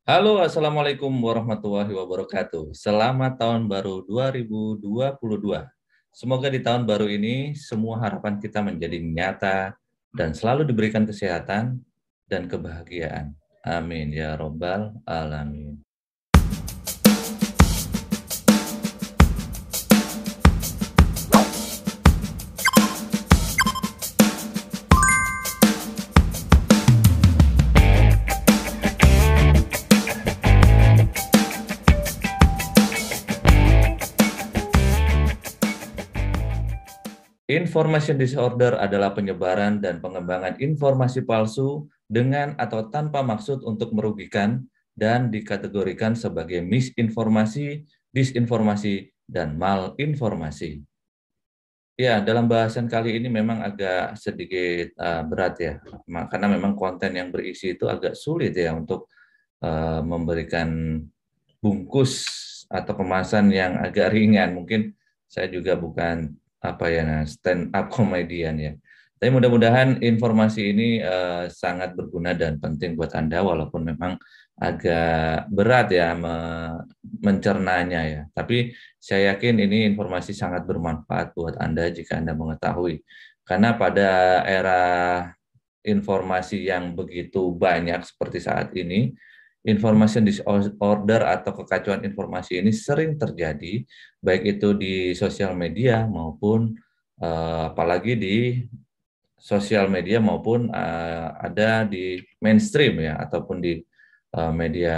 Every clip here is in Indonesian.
Halo, Assalamualaikum warahmatullahi wabarakatuh. Selamat tahun baru 2022. Semoga di tahun baru ini semua harapan kita menjadi nyata dan selalu diberikan kesehatan dan kebahagiaan. Amin ya robbal alamin. Information disorder adalah penyebaran dan pengembangan informasi palsu dengan atau tanpa maksud untuk merugikan dan dikategorikan sebagai misinformasi, disinformasi, dan malinformasi. Ya, dalam bahasan kali ini memang agak sedikit berat ya, karena memang konten yang berisi itu agak sulit ya untuk memberikan bungkus atau kemasan yang agak ringan. Mungkin saya juga bukan stand up komedian ya. Tapi mudah-mudahan informasi ini sangat berguna dan penting buat Anda walaupun memang agak berat ya mencernanya ya. Tapi saya yakin ini informasi sangat bermanfaat buat Anda jika Anda mengetahui. Karena pada era informasi yang begitu banyak seperti saat ini, information disorder atau kekacauan informasi ini sering terjadi, baik itu di sosial media maupun apalagi di sosial media maupun ada di mainstream ya, ataupun di media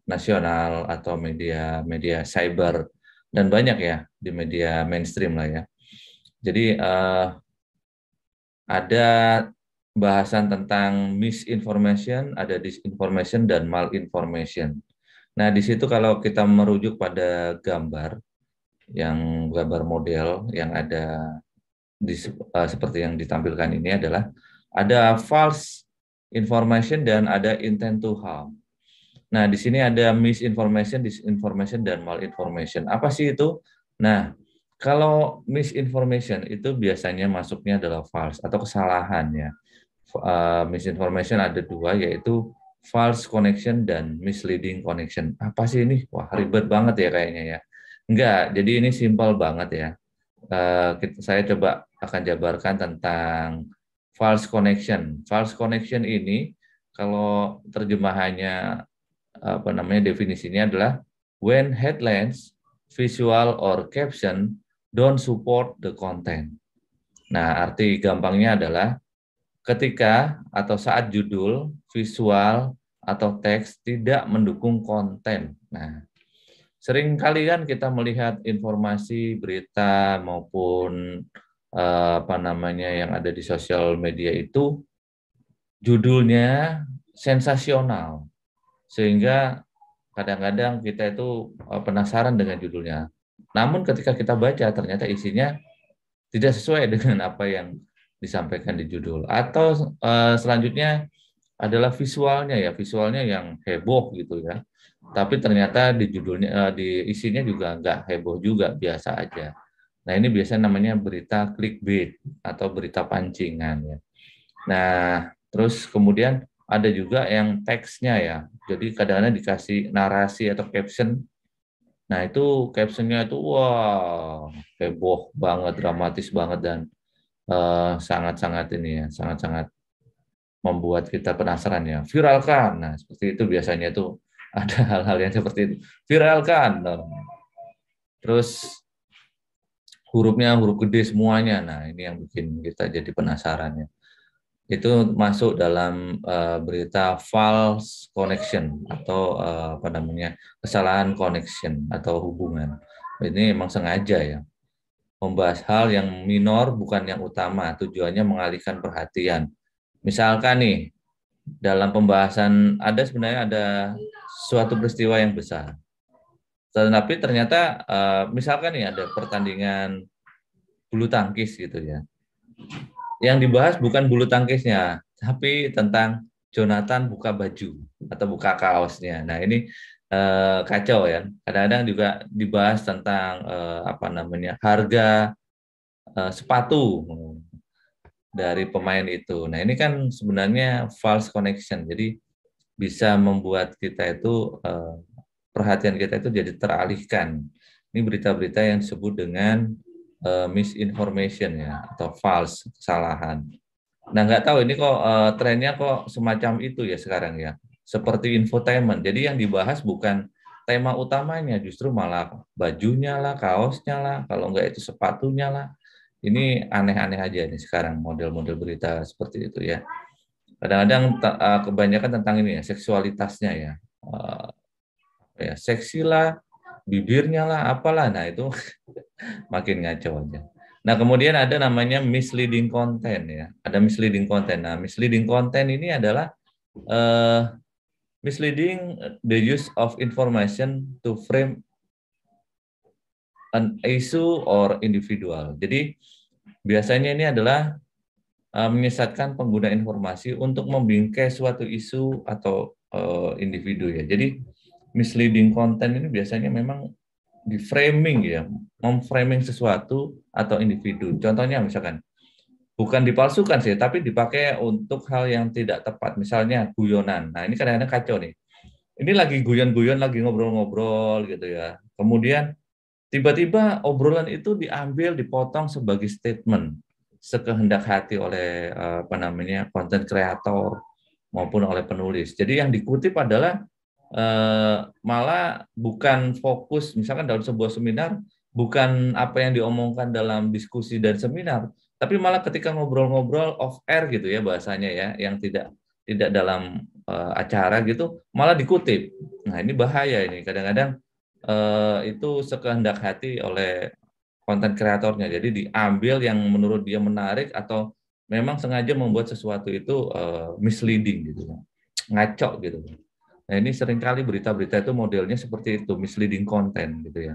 nasional atau media cyber, dan banyak ya di media mainstream lah ya. Jadi ada bahasan tentang misinformation, ada disinformation, dan malinformation. Nah, di situ kalau kita merujuk pada gambar model yang ada seperti yang ditampilkan ini adalah ada false information dan ada intent to harm. Nah, di sini ada misinformation, disinformation, dan malinformation. Apa sih itu? Nah, kalau misinformation itu biasanya masuknya adalah false atau kesalahan ya. Misinformation ada dua, yaitu false connection dan misleading connection. Apa sih ini? Wah, ribet banget ya kayaknya ya. Enggak, jadi ini simpel banget ya. Saya coba akan jabarkan tentang false connection. False connection ini kalau terjemahannya definisinya adalah when headlines, visual or caption don't support the content. Nah, arti gampangnya adalah ketika atau saat judul, visual, atau teks tidak mendukung konten. Nah, sering kali kan kita melihat informasi, berita, maupun yang ada di sosial media itu judulnya sensasional. Sehingga kadang-kadang kita itu penasaran dengan judulnya. Namun ketika kita baca ternyata isinya tidak sesuai dengan apa yang disampaikan di judul. Atau selanjutnya adalah visualnya yang heboh gitu ya. Tapi ternyata di judulnya, di isinya juga nggak heboh juga, biasa aja. Nah, ini biasanya namanya berita clickbait atau berita pancingan ya. Nah, terus kemudian ada juga yang teksnya ya. Jadi kadang-kadang dikasih narasi atau caption. Nah, itu captionnya itu wah heboh banget, dramatis banget, dan sangat-sangat ini ya, sangat-sangat membuat kita penasaran ya. Viralkan. Nah, seperti itu biasanya tuh ada hal-hal yang seperti itu. Viralkan. Terus hurufnya huruf gede semuanya. Nah, ini yang bikin kita jadi penasaran ya. Itu masuk dalam berita false connection atau kesalahan connection atau hubungan. Ini memang sengaja ya, membahas hal yang minor bukan yang utama, tujuannya mengalihkan perhatian. Misalkan nih, dalam pembahasan sebenarnya ada suatu peristiwa yang besar. Tetapi ternyata misalkan nih ada pertandingan bulu tangkis gitu ya. Yang dibahas bukan bulu tangkisnya, tapi tentang Jonathan buka baju atau buka kaosnya. Nah, ini kacau ya. Kadang-kadang juga dibahas tentang harga sepatu dari pemain itu. Nah, ini kan sebenarnya false connection. Jadi bisa membuat kita itu perhatian kita itu jadi teralihkan. Ini berita-berita yang disebut dengan misinformation ya, atau false, kesalahan. Nah, nggak tahu ini kok trennya kok semacam itu ya sekarang ya. Seperti infotainment. Jadi yang dibahas bukan tema utamanya, justru malah bajunya lah, kaosnya lah, kalau nggak itu sepatunya lah. Ini aneh-aneh aja nih sekarang model-model berita seperti itu ya. Kadang-kadang kebanyakan tentang ini ya, seksualitasnya ya. Ya, seksi lah, bibirnya lah, apalah. Nah, itu makin ngaco aja. Nah, kemudian ada namanya misleading content ya. Ada misleading content. Nah, misleading content ini adalah misleading the use of information to frame an issue or individual. Jadi, biasanya ini adalah menyesatkan pengguna informasi untuk membingkai suatu isu atau individu ya. Jadi, misleading content ini biasanya memang di framing ya, memframing sesuatu atau individu. Contohnya misalkan bukan dipalsukan sih, tapi dipakai untuk hal yang tidak tepat. Misalnya guyonan. Nah, ini kadang-kadang kacau nih. Ini lagi guyon-guyon, lagi ngobrol-ngobrol gitu ya. Kemudian tiba-tiba obrolan itu diambil, dipotong sebagai statement sekehendak hati oleh apa namanya konten kreator maupun oleh penulis. Jadi yang dikutip adalah malah bukan fokus, misalkan dalam sebuah seminar, bukan apa yang diomongkan dalam diskusi dan seminar, tapi malah ketika ngobrol-ngobrol off air gitu ya bahasanya ya, yang tidak tidak dalam acara gitu, malah dikutip. Nah ini bahaya ini, kadang-kadang itu sekehendak hati oleh konten kreatornya, jadi diambil yang menurut dia menarik atau memang sengaja membuat sesuatu itu misleading gitu, ngaco gitu. Nah, ini seringkali berita-berita itu modelnya seperti itu, misleading content gitu ya.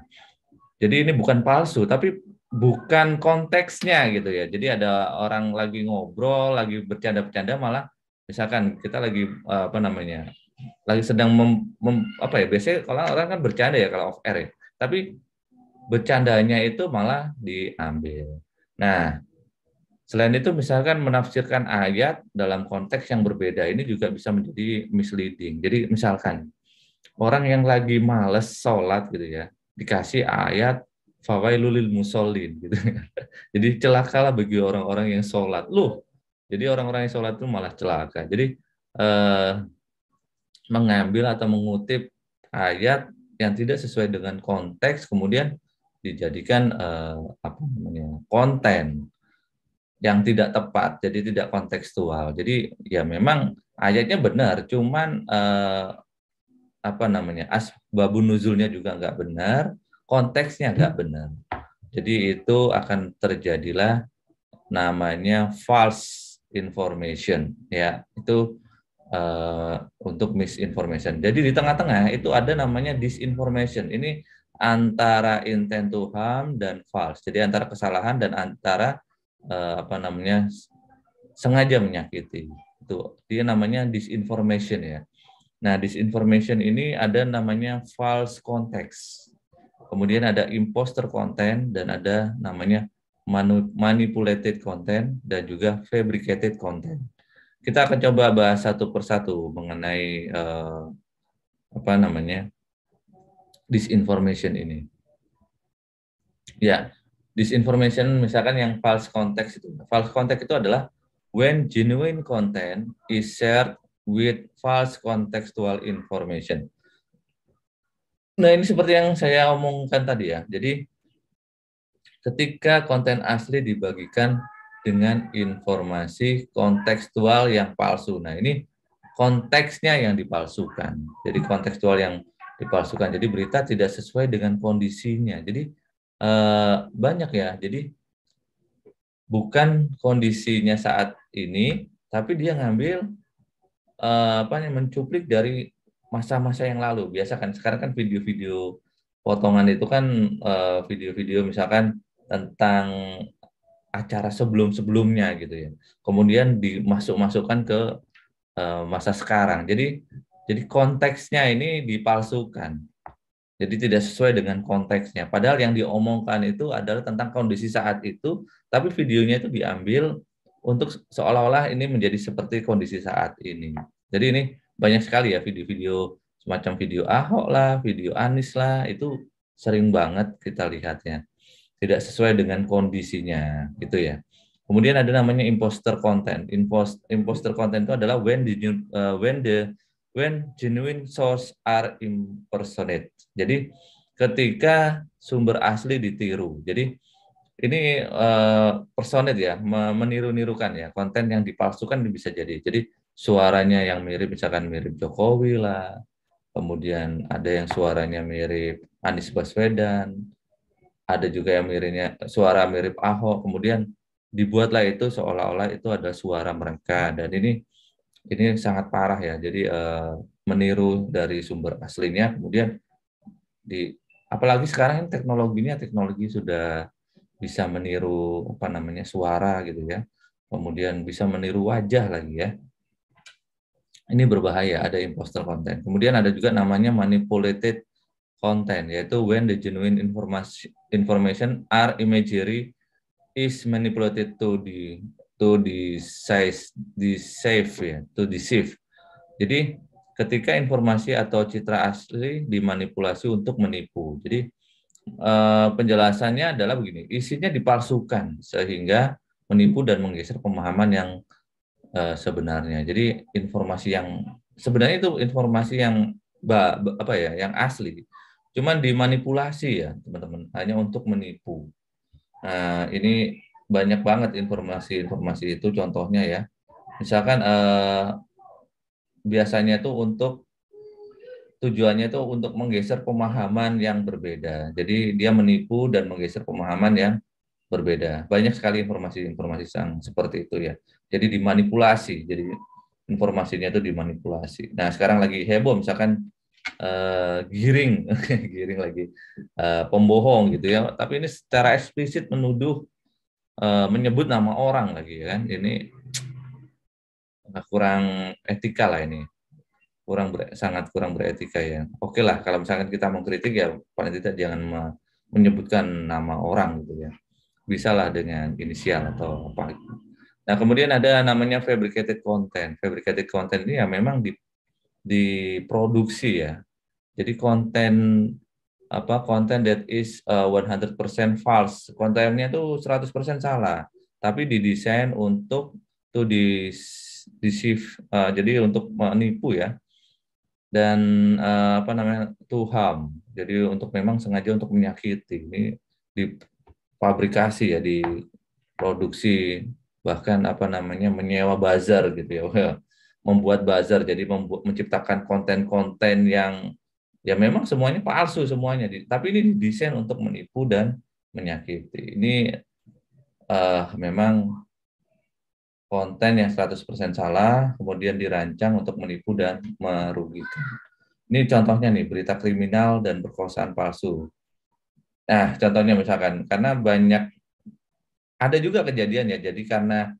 Jadi ini bukan palsu, tapi bukan konteksnya gitu ya. Jadi ada orang lagi ngobrol, lagi bercanda-bercanda, malah misalkan kita lagi apa namanya, lagi sedang apa ya, biasanya kalau orang kan bercanda ya kalau off air ya. Tapi bercandanya itu malah diambil. Nah, selain itu misalkan menafsirkan ayat dalam konteks yang berbeda ini juga bisa menjadi misleading. Jadi misalkan orang yang lagi males sholat gitu ya, dikasih ayat fawailul lil musallin gitu. Jadi celakalah bagi orang-orang yang sholat. Loh, jadi orang-orang yang sholat itu malah celaka. Jadi eh, mengambil atau mengutip ayat yang tidak sesuai dengan konteks, kemudian dijadikan apa namanya konten yang tidak tepat, jadi tidak kontekstual. Jadi ya memang ayatnya benar, cuman apa namanya asbabun nuzulnya juga nggak benar, konteksnya nggak benar. Jadi itu akan terjadilah namanya false information, ya itu untuk misinformation. Jadi di tengah-tengah itu ada namanya disinformation. Ini antara intent to harm dan false. Jadi antara kesalahan dan antara apa namanya sengaja menyakiti. Itu dia namanya disinformation ya. Nah, disinformation ini ada namanya false context. Kemudian ada imposter content dan ada namanya manipulated content dan juga fabricated content. Kita akan coba bahas satu persatu mengenai apa namanya disinformation ini. Ya, disinformation misalkan yang false context itu. False context itu adalah when genuine content is shared with false contextual information. Nah, ini seperti yang saya omongkan tadi ya. Jadi ketika konten asli dibagikan dengan informasi kontekstual yang palsu. Nah, ini konteksnya yang dipalsukan. Jadi kontekstual yang dipalsukan. Jadi berita tidak sesuai dengan kondisinya. Jadi banyak ya. Jadi bukan kondisinya saat ini, tapi dia ngambil apa yang mencuplik dari masa-masa yang lalu. Biasa kan sekarang kan video-video potongan itu kan video-video misalkan tentang acara sebelum-sebelumnya gitu ya. Kemudian dimasuk-masukkan ke masa sekarang. Jadi konteksnya ini dipalsukan. Jadi tidak sesuai dengan konteksnya. Padahal yang diomongkan itu adalah tentang kondisi saat itu, tapi videonya itu diambil untuk seolah-olah ini menjadi seperti kondisi saat ini. Jadi ini banyak sekali ya video-video semacam video Ahok lah, video Anies lah, itu sering banget kita lihatnya. Tidak sesuai dengan kondisinya, gitu ya. Kemudian ada namanya imposter content. Imposter content itu adalah when genuine source are impersonate. Jadi ketika sumber asli ditiru. Jadi ini personate ya, meniru-nirukan ya, konten yang dipalsukan bisa jadi. Jadi suaranya yang mirip, misalkan mirip Jokowi lah, kemudian ada yang suaranya mirip Anies Baswedan, ada juga yang miripnya suara mirip Ahok, kemudian dibuatlah itu seolah-olah itu adalah suara mereka, dan ini sangat parah ya. Jadi meniru dari sumber aslinya, kemudian di apalagi sekarang teknologinya teknologi sudah bisa meniru apa namanya suara gitu ya, kemudian bisa meniru wajah lagi ya. Ini berbahaya, ada imposter content. Kemudian ada juga namanya manipulated content, yaitu when the genuine information are imagery is manipulated to deceive ya, to deceive. Jadi ketika informasi atau citra asli dimanipulasi untuk menipu. Jadi penjelasannya adalah begini, isinya dipalsukan sehingga menipu dan menggeser pemahaman yang sebenarnya. Jadi informasi yang sebenarnya itu informasi yang apa ya, yang asli, cuman dimanipulasi ya teman-teman, hanya untuk menipu. Nah, ini banyak banget informasi-informasi itu, contohnya ya. Misalkan biasanya tuh tujuannya itu untuk menggeser pemahaman yang berbeda. Jadi dia menipu dan menggeser pemahaman yang berbeda. Banyak sekali informasi-informasi yang seperti itu ya. Jadi dimanipulasi. Jadi informasinya itu dimanipulasi. Nah, sekarang lagi heboh misalkan giring, giring lagi pembohong gitu ya. Tapi ini secara eksplisit menuduh, menyebut nama orang lagi ya kan. Ini kurang etika lah ini. Sangat kurang beretika ya. Oke lah, kalau misalkan kita mengkritik ya paling tidak jangan menyebutkan nama orang gitu ya. Bisalah dengan inisial atau apa. Nah, kemudian ada namanya fabricated content. Fabricated content ini ya memang diproduksi ya. Jadi konten that is 100% false. Kontennya itu 100% salah, tapi didesain untuk deceive, jadi untuk menipu ya, dan apa namanya, to harm. Jadi untuk memang sengaja untuk menyakiti. Ini difabrikasi ya, diproduksi, bahkan apa namanya, menyewa buzzer gitu ya. Membuat buzzer, jadi menciptakan konten-konten yang ya memang semuanya palsu semuanya, tapi ini didesain untuk menipu dan menyakiti. Ini memang konten yang 100% salah, kemudian dirancang untuk menipu dan merugikan. Ini contohnya nih, berita kriminal dan perkosaan palsu. Nah, contohnya misalkan, karena banyak, ada juga kejadian ya, jadi karena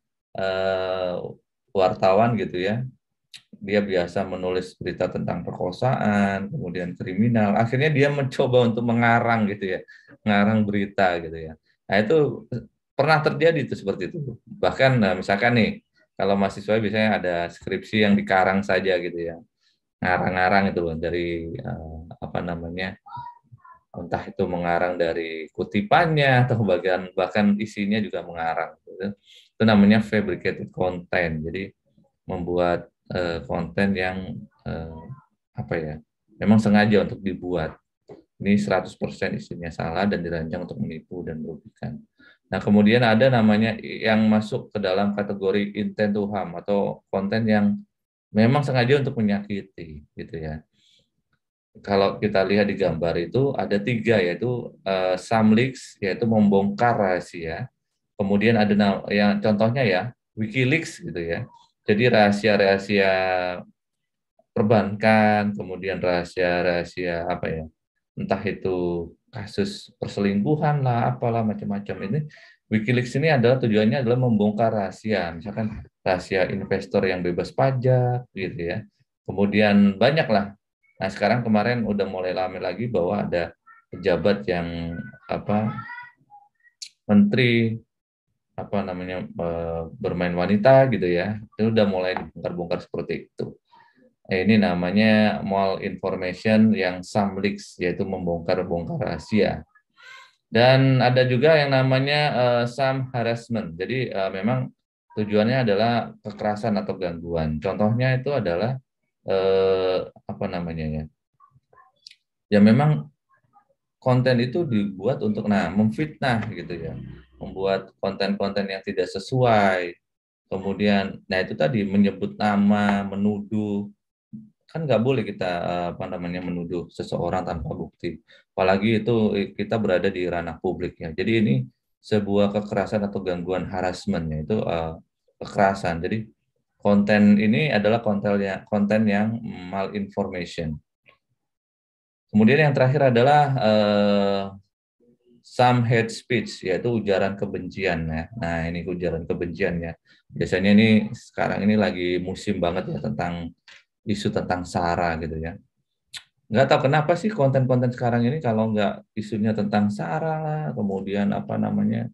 wartawan gitu ya, dia biasa menulis berita tentang perkosaan, kemudian kriminal, akhirnya dia mencoba untuk mengarang gitu ya, mengarang berita gitu ya. Nah, itu pernah terjadi itu seperti itu. Bahkan misalkan nih, kalau mahasiswa biasanya ada skripsi yang dikarang saja gitu ya, ngarang-ngarang itu loh dari apa namanya, entah itu mengarang dari kutipannya atau bahkan isinya juga mengarang gitu. Itu namanya fabricated content. Jadi membuat konten yang apa ya, memang sengaja untuk dibuat. Ini 100% isinya salah dan dirancang untuk menipu dan merugikan. Nah, kemudian ada namanya yang masuk ke dalam kategori intent to harm, atau konten yang memang sengaja untuk menyakiti gitu ya. Kalau kita lihat di gambar itu ada 3, yaitu some leaks, yaitu membongkar rahasia. Kemudian ada yang contohnya ya, WikiLeaks gitu ya. Jadi rahasia-rahasia perbankan, kemudian rahasia-rahasia apa ya, entah itu kasus perselingkuhan lah, apalah macam-macam. Ini WikiLeaks ini adalah tujuannya adalah membongkar rahasia, misalkan rahasia investor yang bebas pajak gitu ya. Kemudian banyak lah. Nah, sekarang kemarin udah mulai ramai lagi bahwa ada pejabat yang apa, menteri apa namanya, bermain wanita gitu ya. Itu udah mulai dibongkar-bongkar seperti itu. Ini namanya malinformation yang some leaks, yaitu membongkar-bongkar rahasia. Dan ada juga yang namanya some harassment. Jadi memang tujuannya adalah kekerasan atau gangguan. Contohnya itu adalah apa namanya ya? Ya memang konten itu dibuat untuk memfitnah gitu ya. Membuat konten-konten yang tidak sesuai. Kemudian, nah itu tadi menyebut nama, menuduh, kan nggak boleh kita apa namanya menuduh seseorang tanpa bukti. Apalagi itu kita berada di ranah publik ya. Jadi ini sebuah kekerasan atau gangguan harassment yaitu kekerasan. Jadi konten ini adalah konten yang malinformation. Kemudian yang terakhir adalah some hate speech, yaitu ujaran kebencian ya. Nah ini ujaran kebencian ya. Biasanya ini sekarang ini lagi musim banget ya tentang isu tentang SARA gitu ya. Nggak tahu kenapa sih konten-konten sekarang ini kalau nggak isunya tentang SARA lah, kemudian apa namanya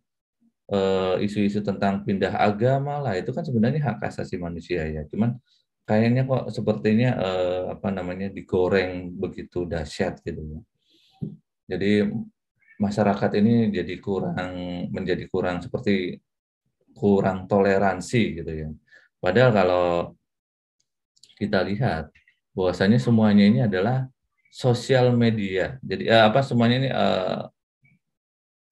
isu-isu tentang pindah agama lah, itu kan sebenarnya hak asasi manusia ya. Cuman kayaknya kok sepertinya apa namanya digoreng begitu dahsyat gitu ya. Jadi masyarakat ini menjadi kurang seperti kurang toleransi gitu ya. Padahal kalau kita lihat bahwasanya semuanya ini adalah sosial media. Jadi apa semuanya ini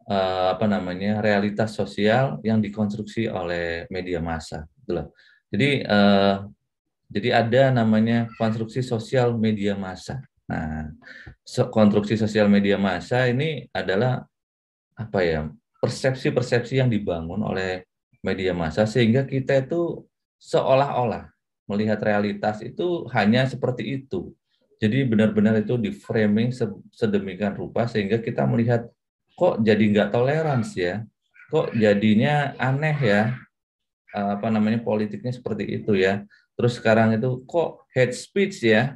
apa namanya realitas sosial yang dikonstruksi oleh media massa. Itulah. Jadi ada namanya konstruksi sosial media massa. Nah, konstruksi sosial media massa ini adalah apa ya persepsi-persepsi yang dibangun oleh media massa sehingga kita itu seolah-olah melihat realitas itu hanya seperti itu. Jadi benar-benar itu di framing sedemikian rupa sehingga kita melihat kok jadi nggak toleransi ya, kok jadinya aneh ya, apa namanya politiknya seperti itu ya. Terus sekarang itu kok hate speech ya.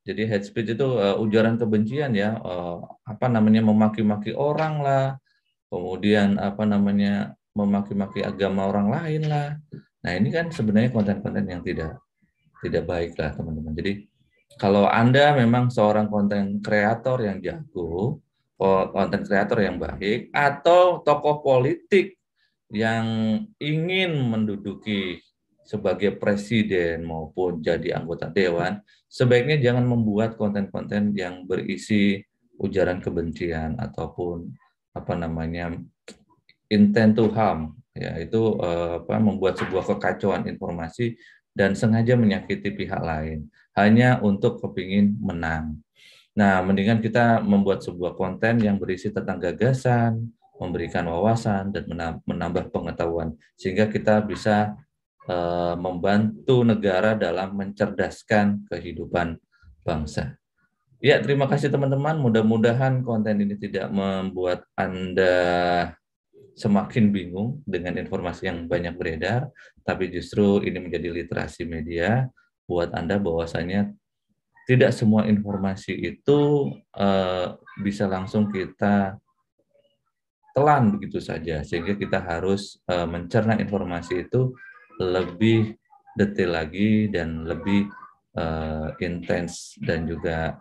Jadi hate speech itu ujaran kebencian ya, apa namanya memaki-maki orang lah, kemudian apa namanya memaki-maki agama orang lain lah. Nah ini kan sebenarnya konten-konten yang tidak baik lah teman-teman. Jadi kalau Anda memang seorang konten kreator yang jago, konten kreator yang baik, atau tokoh politik yang ingin menduduki sebagai presiden maupun jadi anggota dewan, sebaiknya jangan membuat konten-konten yang berisi ujaran kebencian ataupun apa namanya intent to harm, yaitu membuat sebuah kekacauan informasi dan sengaja menyakiti pihak lain hanya untuk kepingin menang. Nah, mendingan kita membuat sebuah konten yang berisi tentang gagasan, memberikan wawasan, dan menambah pengetahuan, sehingga kita bisa membantu negara dalam mencerdaskan kehidupan bangsa. Ya, terima kasih teman-teman. Mudah-mudahan konten ini tidak membuat Anda semakin bingung dengan informasi yang banyak beredar, tapi justru ini menjadi literasi media buat Anda bahwasanya tidak semua informasi itu bisa langsung kita telan begitu saja, sehingga kita harus mencerna informasi itu lebih detail lagi dan lebih intens dan juga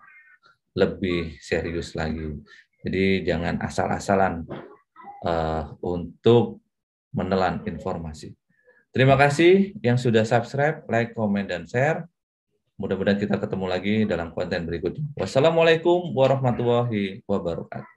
lebih serius lagi. Jadi jangan asal-asalan untuk menelan informasi. Terima kasih yang sudah subscribe, like, komen, dan share. Mudah-mudahan kita ketemu lagi dalam konten berikutnya. Wassalamualaikum warahmatullahi wabarakatuh.